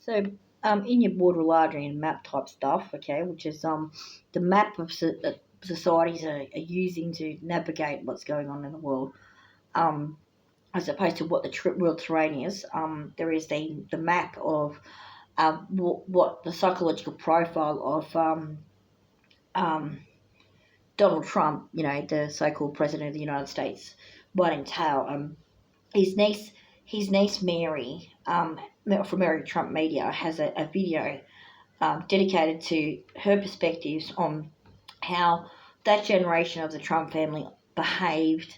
So, in your border larger and map type stuff, okay, which is the map of societies are using to navigate what's going on in the world, as opposed to what the real terrain is. There is the map of what the psychological profile of um, Donald Trump, the so-called president of the United States, might entail. His niece, his niece Mary, from Mary Trump Media, has a video dedicated to her perspectives on how that generation of the Trump family behaved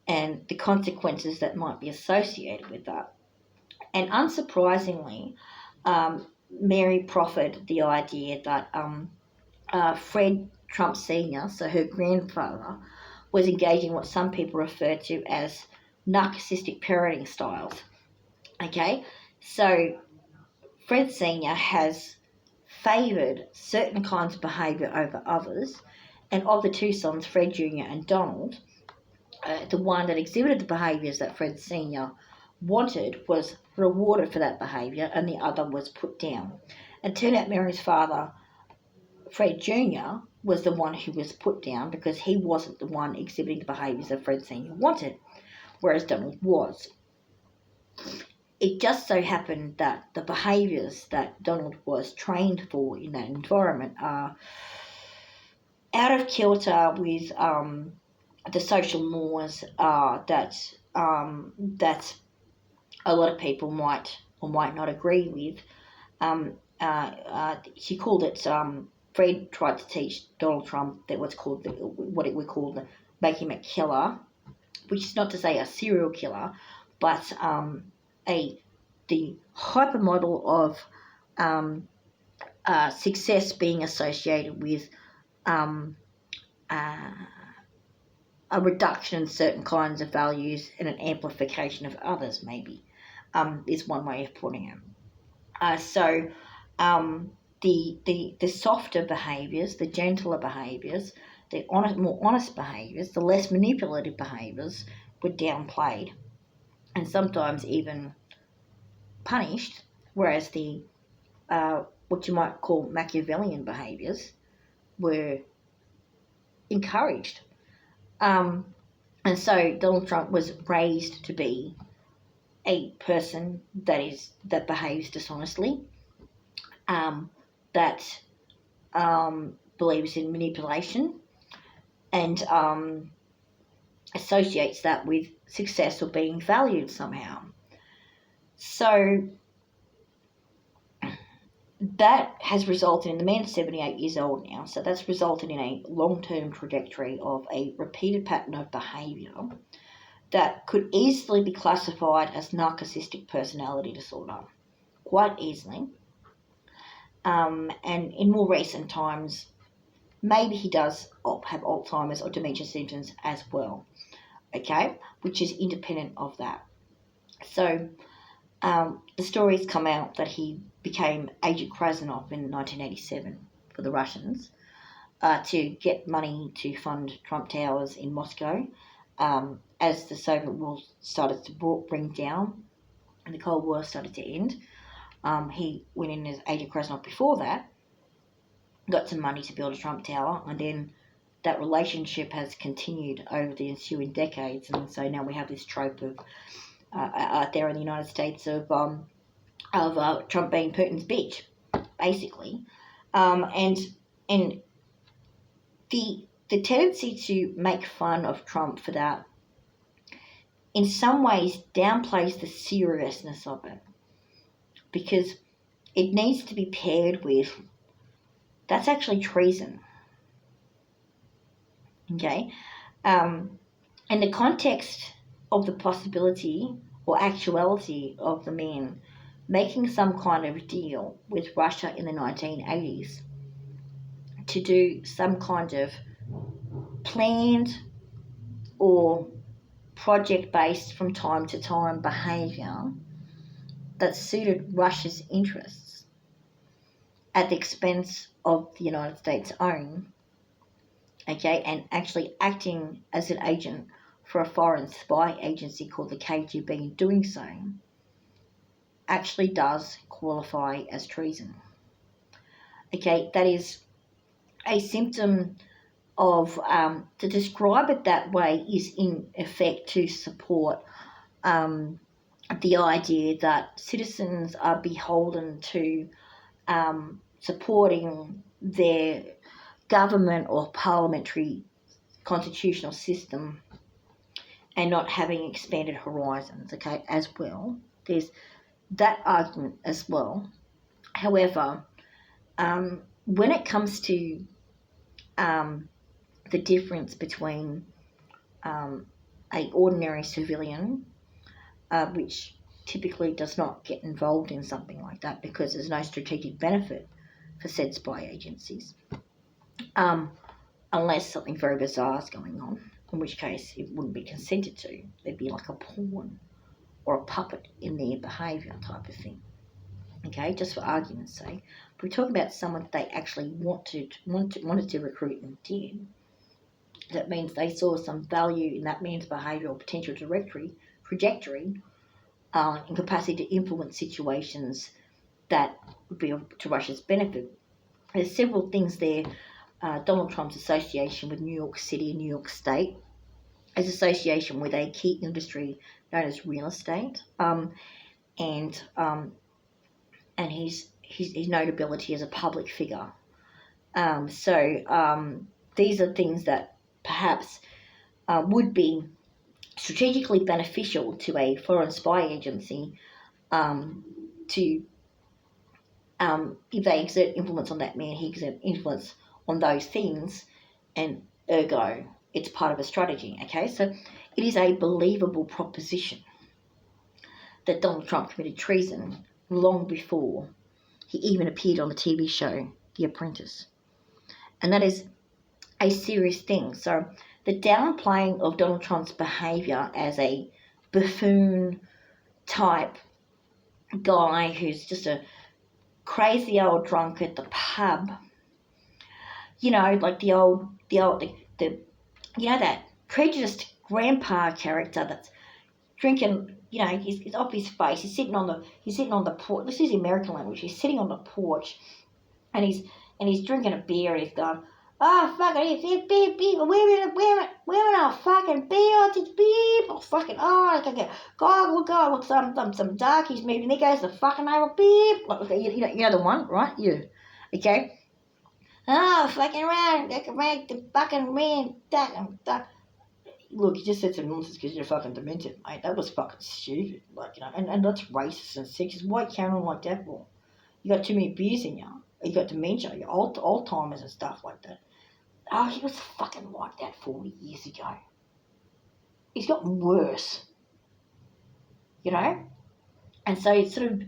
and the consequences that might be associated with that. And unsurprisingly, Mary proffered the idea that Fred Trump Sr., so her grandfather, was engaging what some people refer to as narcissistic parenting styles. Okay, so Fred Sr. has favoured certain kinds of behaviour over others, and of the two sons, Fred Jr. and Donald, the one that exhibited the behaviours that Fred Sr. wanted was rewarded for that behaviour, and the other was put down. And it turned out Mary's father, Fred Jr., was the one who was put down because he wasn't the one exhibiting the behaviours that Fred Sr. wanted, whereas Donald was. It just so happened that the behaviours that Donald was trained for in that environment are out of kilter with the social norms that a lot of people might or might not agree with. She called it. Fred tried to teach Donald Trump that what it would call make him a killer, which is not to say a serial killer, but the hypermodel of success being associated with a reduction in certain kinds of values and an amplification of others, maybe, is one way of putting it. The softer behaviours, the gentler behaviours, the more honest behaviours, the less manipulative behaviours were downplayed and sometimes even punished, whereas the what you might call Machiavellian behaviours were encouraged. And so Donald Trump was raised to be a person that behaves dishonestly, that believes in manipulation, and associates that with success or being valued somehow. So that has resulted in the man's 78 years old now, so that's resulted in a long-term trajectory of a repeated pattern of behaviour that could easily be classified as narcissistic personality disorder, quite easily. And in more recent times, maybe he does have Alzheimer's or dementia symptoms as well, okay, which is independent of that. So the stories come out that he became Agent Krasnov in 1987 for the Russians to get money to fund Trump Towers in Moscow as the Soviet War started to bring down and the Cold War started to end. He went in as Agent Krasnov before that, got some money to build a Trump Tower, and then that relationship has continued over the ensuing decades, and so now we have this trope of out there in the United States of Trump being Putin's bitch, basically, and the tendency to make fun of Trump for that, in some ways, downplays the seriousness of it, because it needs to be paired with that's actually treason. Okay, in the context of the possibility or actuality of the man making some kind of deal with Russia in the 1980s to do some kind of planned or project-based from time to time behaviour that suited Russia's interests at the expense of the United States' own, okay, and actually acting as an agent for a foreign spy agency called the KGB in doing so, actually does qualify as treason. Okay, that is a symptom of, to describe it that way is in effect to support the idea that citizens are beholden to supporting their government or parliamentary constitutional system and not having expanded horizons, okay, as well. There's that argument as well. However, when it comes to the difference between a ordinary civilian, which typically does not get involved in something like that because there's no strategic benefit for said spy agencies, unless something very bizarre is going on, in which case it wouldn't be consented to. There'd be like a pawn or a puppet in their behaviour type of thing. Okay, just for argument's sake. But we're talking about someone that they actually wanted to recruit and did. That means they saw some value in that man's behaviour or potential trajectory, and capacity to influence situations that would be to Russia's benefit. There's several things there. Donald Trump's association with New York City and New York State, his association with a key industry known as real estate, and his notability as a public figure. These are things that perhaps would be strategically beneficial to a foreign spy agency to if they exert influence on that man, he exert influence on those things, and ergo, it's part of a strategy, okay? So it is a believable proposition that Donald Trump committed treason long before he even appeared on the TV show The Apprentice. And that is a serious thing. So the downplaying of Donald Trump's behaviour as a buffoon type guy who's just a crazy old drunk at the pub, you know, like the you know, that prejudiced grandpa character that's drinking, you know, he's off his face, he's sitting on the porch. This is American language. He's sitting on the porch and he's drinking a beer and he's going, oh, fucking, women are fucking bigoted people, fucking, oh, God, look, some darkies moving, there goes the fucking name of beer, you know the one, right? Yeah, okay. Oh, fucking around, they can make the fucking man, duck. Look, you just said some nonsense because you're fucking demented, mate. That was fucking stupid, like, you know, and that's racist and sexist. Why carry on like that for? You got too many beers in you. You got dementia, you're old timers and stuff like that. Oh, he was fucking like that 40 years ago. He's gotten worse, you know? And so it's sort of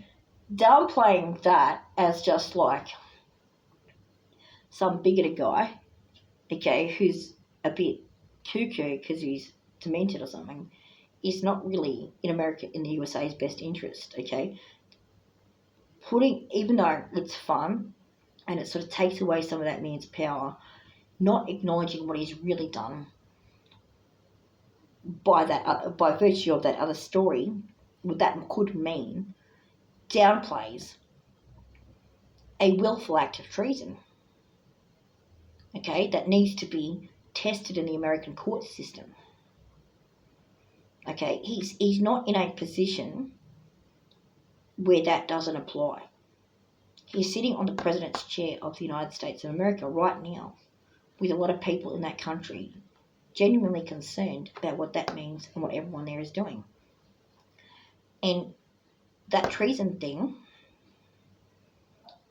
downplaying that as just like some bigoted guy, okay, who's a bit cuckoo because he's demented or something, is not really in America, in the USA's best interest, okay? Even though it's fun and it sort of takes away some of that man's power, not acknowledging what he's really done by virtue of that other story, what that could mean, downplays a willful act of treason, okay, that needs to be tested in the American court system. Okay, he's not in a position where that doesn't apply. He's sitting on the president's chair of the United States of America right now, with a lot of people in that country genuinely concerned about what that means and what everyone there is doing. And that treason thing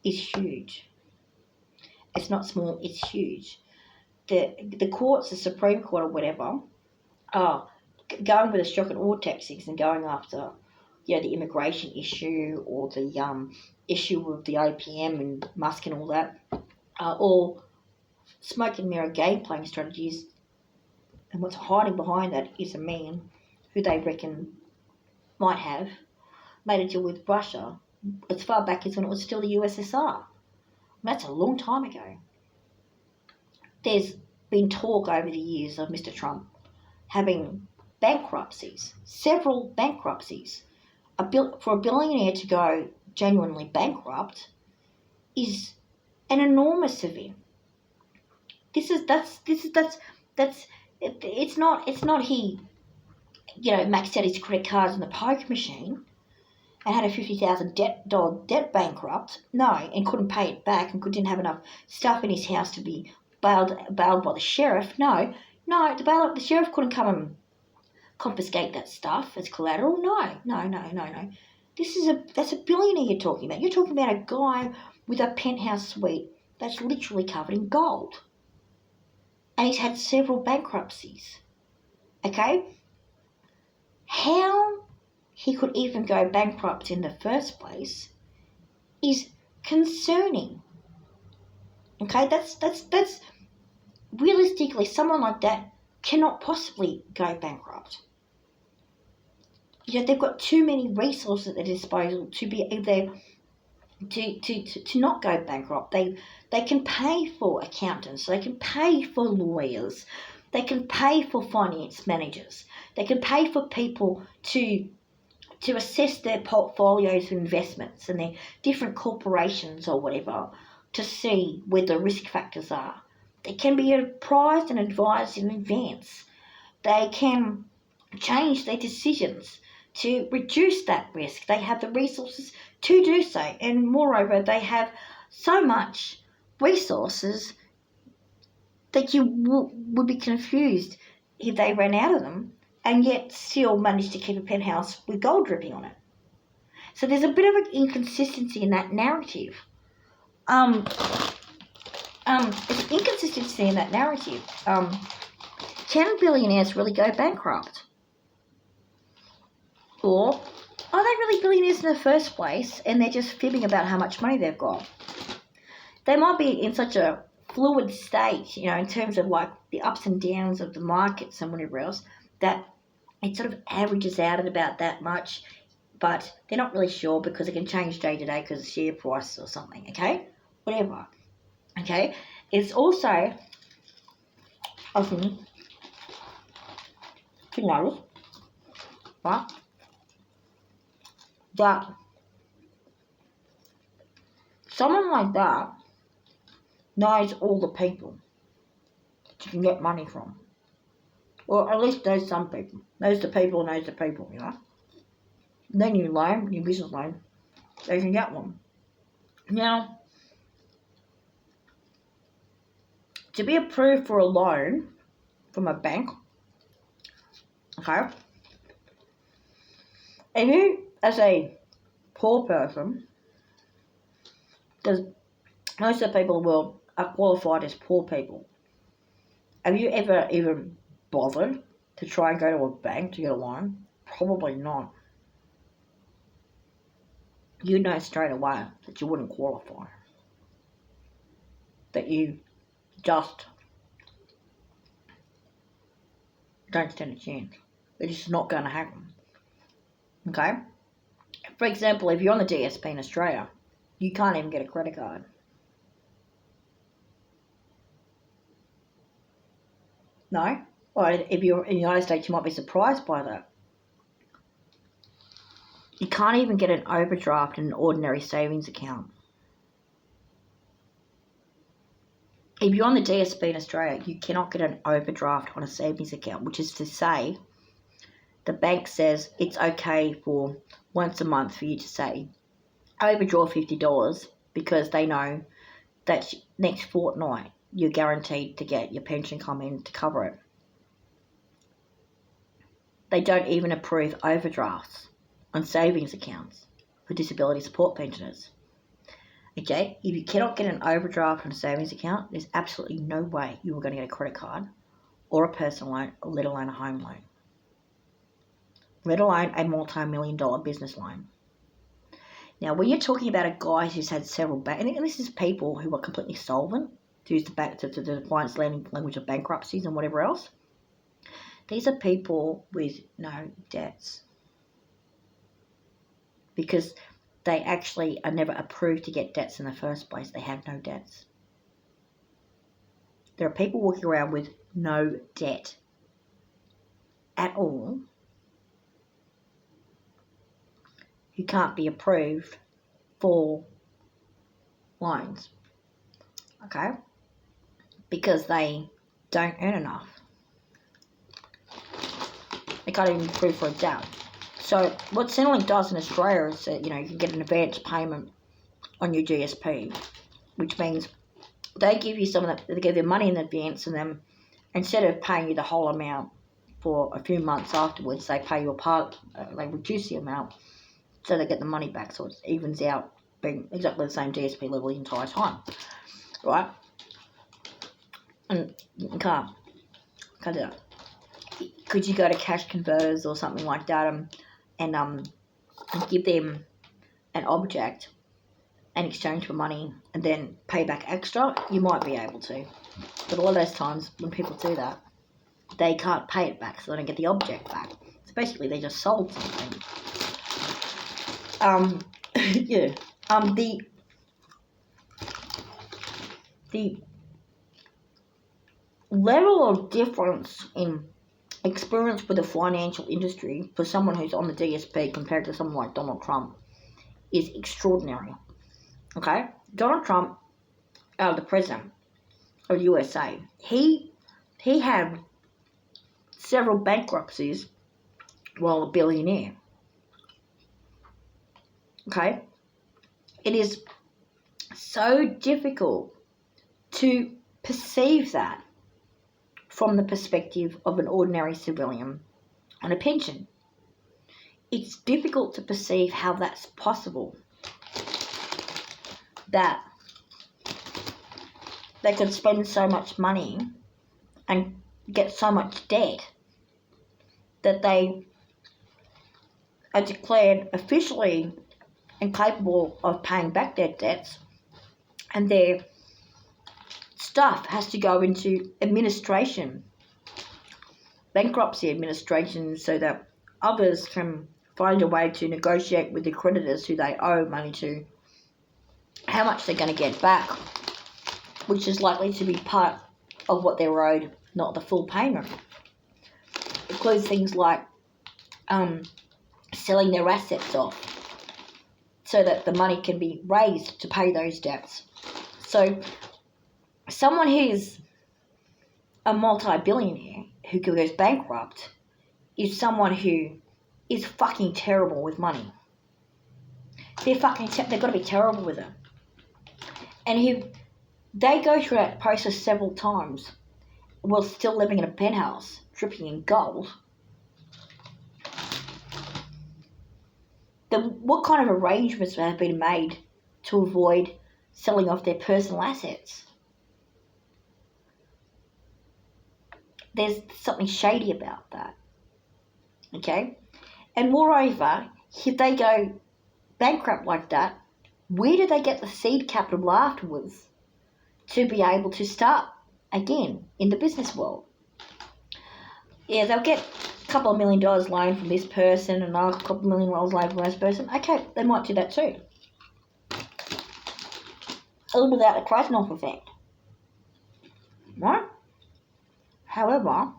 is huge. It's not small, it's huge. The courts, the Supreme Court or whatever, are going with the shock and awe tactics and going after, you know, the immigration issue or the issue of the OPM and Musk and all that, or smoke and mirror game playing strategies. And what's hiding behind that is a man who they reckon might have made a deal with Russia as far back as when it was still the USSR. That's a long time ago. There's been talk over the years of Mr. Trump having bankruptcies, several bankruptcies, for a billionaire to go genuinely bankrupt is an enormous event. It's not he, maxed out his credit cards in the poker machine and had a $50,000 debt bankrupt. No, and couldn't pay it back and didn't have enough stuff in his house to be bailed by the sheriff. No, the sheriff couldn't come and confiscate that stuff as collateral. No. That's a billionaire you're talking about. You're talking about a guy with a penthouse suite that's literally covered in gold. And he's had several bankruptcies. Okay? How he could even go bankrupt in the first place is concerning. Okay? That's realistically, someone like that cannot possibly go bankrupt. They've got too many resources at their disposal to be able to not go bankrupt. They can pay for accountants, they can pay for lawyers, they can pay for finance managers, they can pay for people to assess their portfolios of investments and their different corporations or whatever to see where the risk factors are. They can be apprised and advised in advance. They can change their decisions to reduce that risk. They have the resources to do so, and moreover, they have so much resources that you would be confused if they ran out of them and yet still managed to keep a penthouse with gold dripping on it. So there's a bit of an inconsistency in that narrative. There's an inconsistency in that narrative. Can billionaires really go bankrupt? Or are they really billionaires in the first place and they're just fibbing about how much money they've got? They might be in such a fluid state, in terms of like the ups and downs of the markets and whatever else, that it sort of averages out at about that much, but they're not really sure because it can change day to day because of share price or something, okay? Whatever, okay? It's also, I think, to notice, right, that someone like that knows all the people that you can get money from. Or at least knows some people. Knows the people, Then you loan, your business loan, so you can get one. Now, to be approved for a loan from a bank, okay, if you, as a poor person, because most of the people in the world are qualified as poor people, have you ever even bothered to try and go to a bank to get a loan? Probably not. You know straight away that you wouldn't qualify. That you just don't stand a chance. It's just not going to happen. Okay? For example, if you're on the DSP in Australia, you can't even get a credit card. No? Or if you're in the United States, you might be surprised by that. You can't even get an overdraft in an ordinary savings account. If you're on the DSP in Australia, you cannot get an overdraft on a savings account, which is to say, the bank says it's okay for once a month for you to say, overdraw $50 because they know that next fortnight you're guaranteed to get your pension come in to cover it. They don't even approve overdrafts on savings accounts for disability support pensioners. Okay, if you cannot get an overdraft on a savings account, there's absolutely no way you are going to get a credit card or a personal loan, let alone a home loan, let alone a multi-million-dollar business loan. Now, when you're talking about a guy who's had several and this is people who are completely solvent, to use the client's language of bankruptcies and whatever else, these are people with no debts because they actually are never approved to get debts in the first place. They have no debts. There are people walking around with no debt at all who can't be approved for loans. Okay? Because they don't earn enough. They can't even be approved for a debt. So what Centrelink does in Australia is that, you can get an advance payment on your GSP, which means they give you they give you money in advance, and then instead of paying you the whole amount for a few months afterwards, they pay you a part, they reduce the amount, so they get the money back, so it evens out being exactly the same GSP level the entire time, right? And you can't do that. Could you go to cash converters or something like that and give them an object in exchange for money and then pay back extra? You might be able to. But a lot of those times when people do that, they can't pay it back, so they don't get the object back. So basically they just sold something. Yeah. The level of difference in experience with the financial industry for someone who's on the DSP compared to someone like Donald Trump is extraordinary. Okay? Donald Trump, the president of the USA, he had several bankruptcies while a billionaire. Okay? It is so difficult to perceive that from the perspective of an ordinary civilian on a pension. It's difficult to perceive how that's possible. That they could spend so much money and get so much debt that they are declared officially incapable of paying back their debts, and their stuff has to go into administration, bankruptcy administration, so that others can find a way to negotiate with the creditors who they owe money to how much they're going to get back, which is likely to be part of what they're owed, not the full payment. It includes things like selling their assets off so that the money can be raised to pay those debts. So someone who's a multi-billionaire who goes bankrupt is someone who is fucking terrible with money. They've got to be terrible with it. And they go through that process several times while still living in a penthouse, dripping in gold. What kind of arrangements have been made to avoid selling off their personal assets? There's something shady about that. Okay? And moreover, if they go bankrupt like that, where do they get the seed capital afterwards to be able to start again in the business world? Yeah, they'll get a couple of $1 million loan from this person and another couple of $1 million loan from this person. Okay, they might do that too. All without the Krasnov effect. Right? However,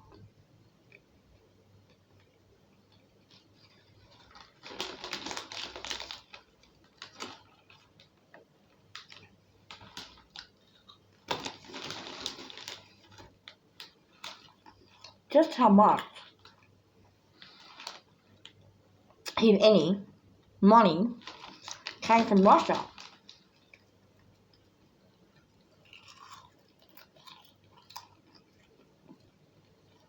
just how much, if any, money came from Russia?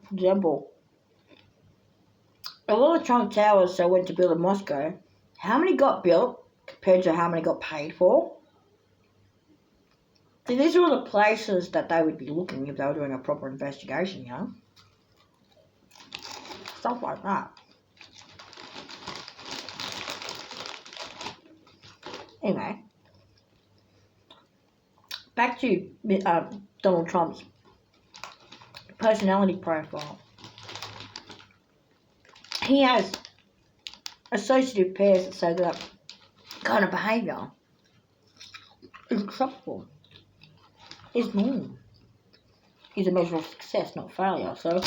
For example, of all the Trump towers they went to build in Moscow, how many got built compared to how many got paid for? See, these are all the places that they would be looking if they were doing a proper investigation, Stuff like that. Anyway, back to Donald Trump's personality profile. He has associative pairs that say that kind of behaviour is acceptable, is normal, is a measure of success, not failure. So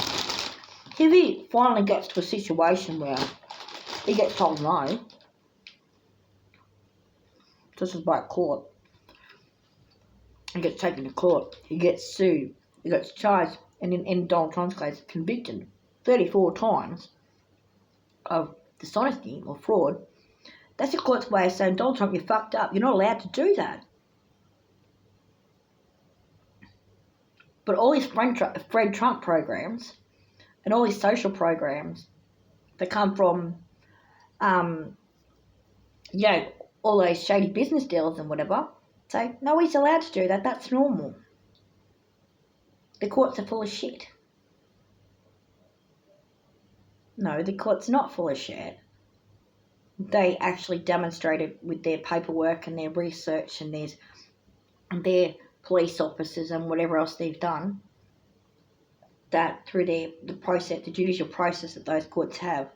if he finally gets to a situation where he gets told no, This is by a court. He gets taken to court. He gets sued. He gets charged, and in Donald Trump's case, convicted 34 times of dishonesty or fraud. That's the court's way of saying, Donald Trump, you fucked up. You're not allowed to do that. But all these Fred Trump programs and all these social programs that come from, all those shady business deals and whatever, say, no, he's allowed to do that. That's normal. The courts are full of shit. No, the court's not full of shit. They actually demonstrated with their paperwork and their research and their police officers and whatever else they've done, that through the judicial process that those courts have,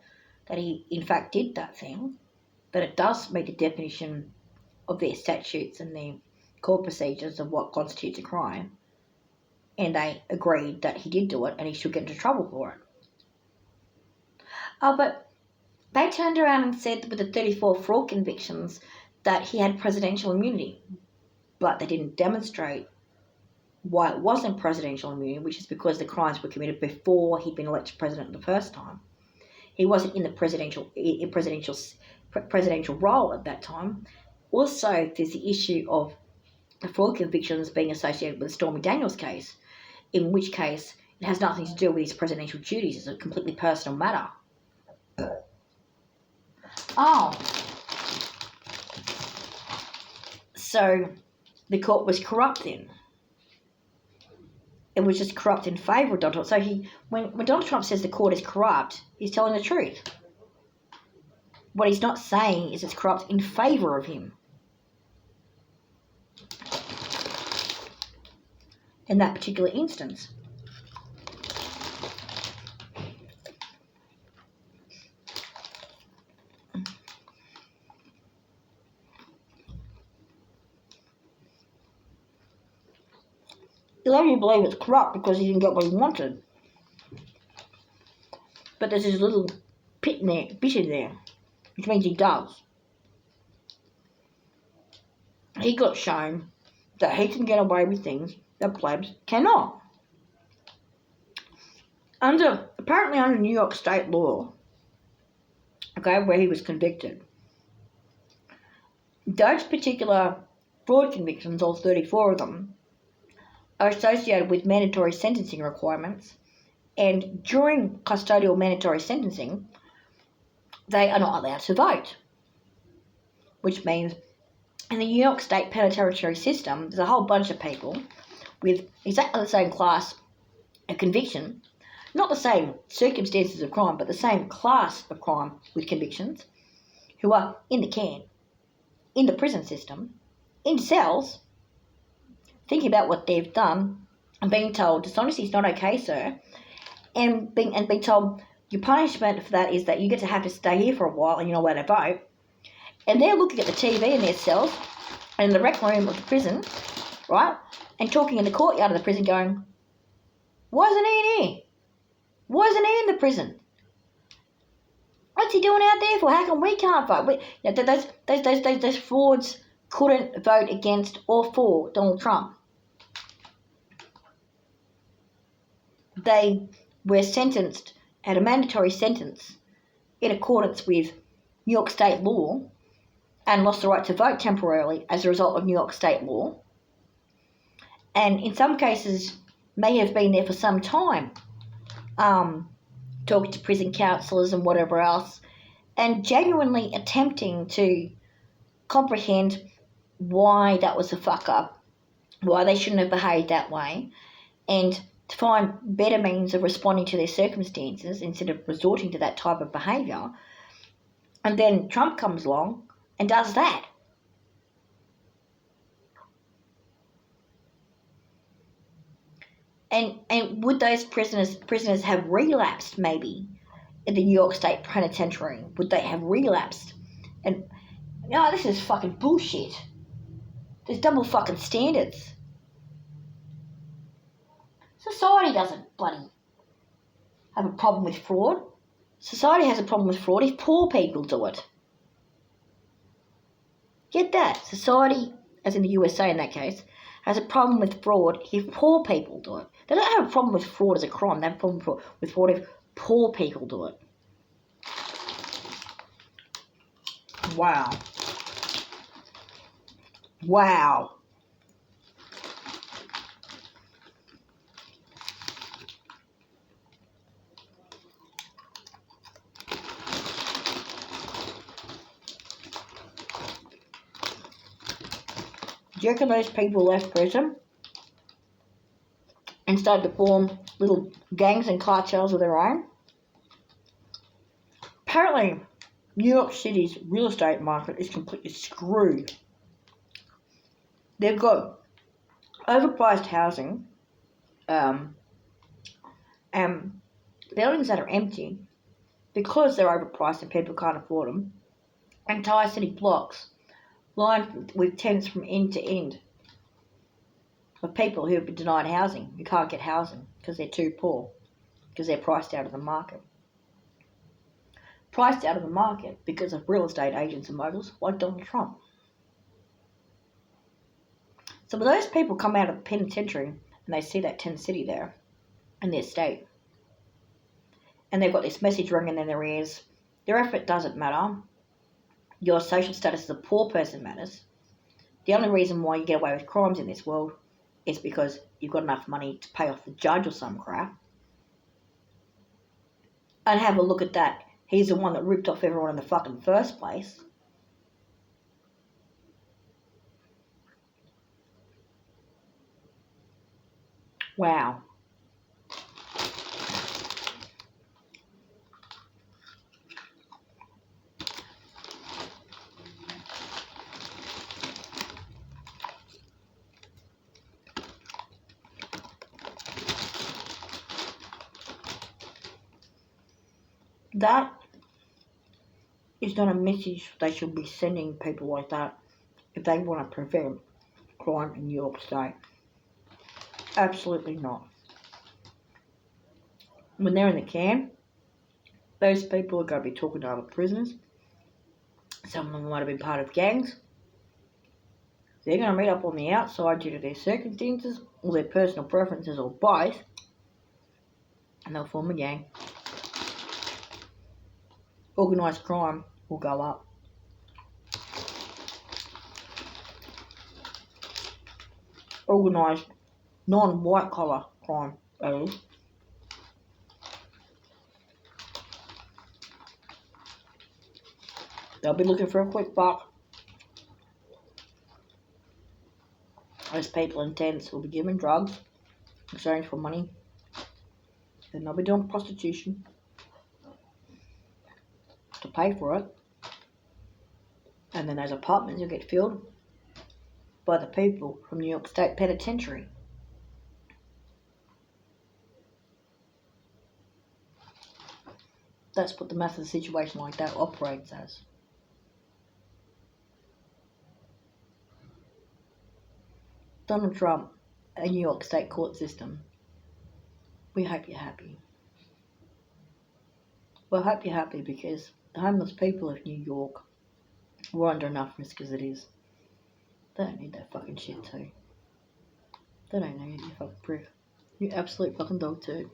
that he in fact did that thing, that it does meet the definition of their statutes and their court procedures of what constitutes a crime, and they agreed that he did do it and he should get into trouble for it. But they turned around and said with the 34 fraud convictions that he had presidential immunity, but they didn't demonstrate why it wasn't presidential immunity, which is because the crimes were committed before he'd been elected president the first time. He wasn't in the presidential role at that time. Also, there's the issue of the fraud convictions being associated with the Stormy Daniels case, in which case it has nothing to do with his presidential duties. It's a completely personal matter. So the court was corrupt then. It was just corrupt in favour of Donald Trump. So when Donald Trump says the court is corrupt, he's telling the truth. What he's not saying is it's corrupt in favour of him. In that particular instance. He'll only believe it's corrupt because he didn't get what he wanted. But there's this little bit in there, which means he does. He got shown that he can get away with things that plebs cannot. Apparently under New York state law, where he was convicted, those particular fraud convictions, all 34 of them, are associated with mandatory sentencing requirements, and during custodial mandatory sentencing, they are not allowed to vote, which means in the New York State penitentiary system, there's a whole bunch of people with exactly the same class of conviction, not the same circumstances of crime, but the same class of crime with convictions, who are in the can, in the prison system, in cells, thinking about what they've done and being told dishonesty is not okay, sir, and being told your punishment for that is that you get to have to stay here for a while and you're not allowed to vote. And they're looking at the TV in their cells and in the rec room of the prison, right, and talking in the courtyard of the prison going, why isn't he in here? Why isn't he in the prison? What's he doing out there for? How come we can't vote? Those frauds couldn't vote against or for Donald Trump. They were sentenced at a mandatory sentence in accordance with New York state law and lost the right to vote temporarily as a result of New York state law. And in some cases may have been there for some time, talking to prison counsellors and whatever else, and genuinely attempting to comprehend why that was a fuck up, why they shouldn't have behaved that way, and to find better means of responding to their circumstances instead of resorting to that type of behaviour. And then Trump comes along and does that. And would those prisoners have relapsed maybe in the New York State Penitentiary? Would they have relapsed? And no, this is fucking bullshit. There's double fucking standards. Society doesn't bloody have a problem with fraud. Society has a problem with fraud if poor people do it. Get that. Society, as in the USA in that case, has a problem with fraud if poor people do it. They don't have a problem with fraud as a crime. They have a problem with fraud if poor people do it. Wow. Wow. Do you reckon those people left prison and started to form little gangs and cartels of their own? Apparently, New York City's real estate market is completely screwed. They've got overpriced housing, and buildings that are empty because they're overpriced and people can't afford them. Entire city blocks lined with tents from end to end of people who have been denied housing, who can't get housing because they're too poor, because they're priced out of the market. Priced out of the market because of real estate agents and moguls like Donald Trump. So when those people come out of the penitentiary and they see that tent city there in their state, and they've got this message ringing in their ears, their effort doesn't matter, your social status as a poor person matters. The only reason why you get away with crimes in this world is because you've got enough money to pay off the judge or some crap. And have a look at that. He's the one that ripped off everyone in the fucking first place. Wow. That is not a message they should be sending people like that if they want to prevent crime in New York State. Absolutely not. When they're in the camp, those people are going to be talking to other prisoners. Some of them might have been part of gangs. They're going to meet up on the outside due to their circumstances or their personal preferences or both, and they'll form a gang. Organised crime will go up. Organised, non-white collar crime, that is. They'll be looking for a quick buck. Those people in tents will be given drugs, exchange for money. Then they'll be doing prostitution to pay for it. And then those apartments will get filled by the people from New York State Penitentiary. That's what the math of a situation like that operates as. Donald Trump, a New York State court system. We hope you're happy. Well, I hope you're happy because the homeless people of New York were under enough risk as it is. They don't need that fucking shit too. They don't need it, you fucking prick. You absolute fucking dog too.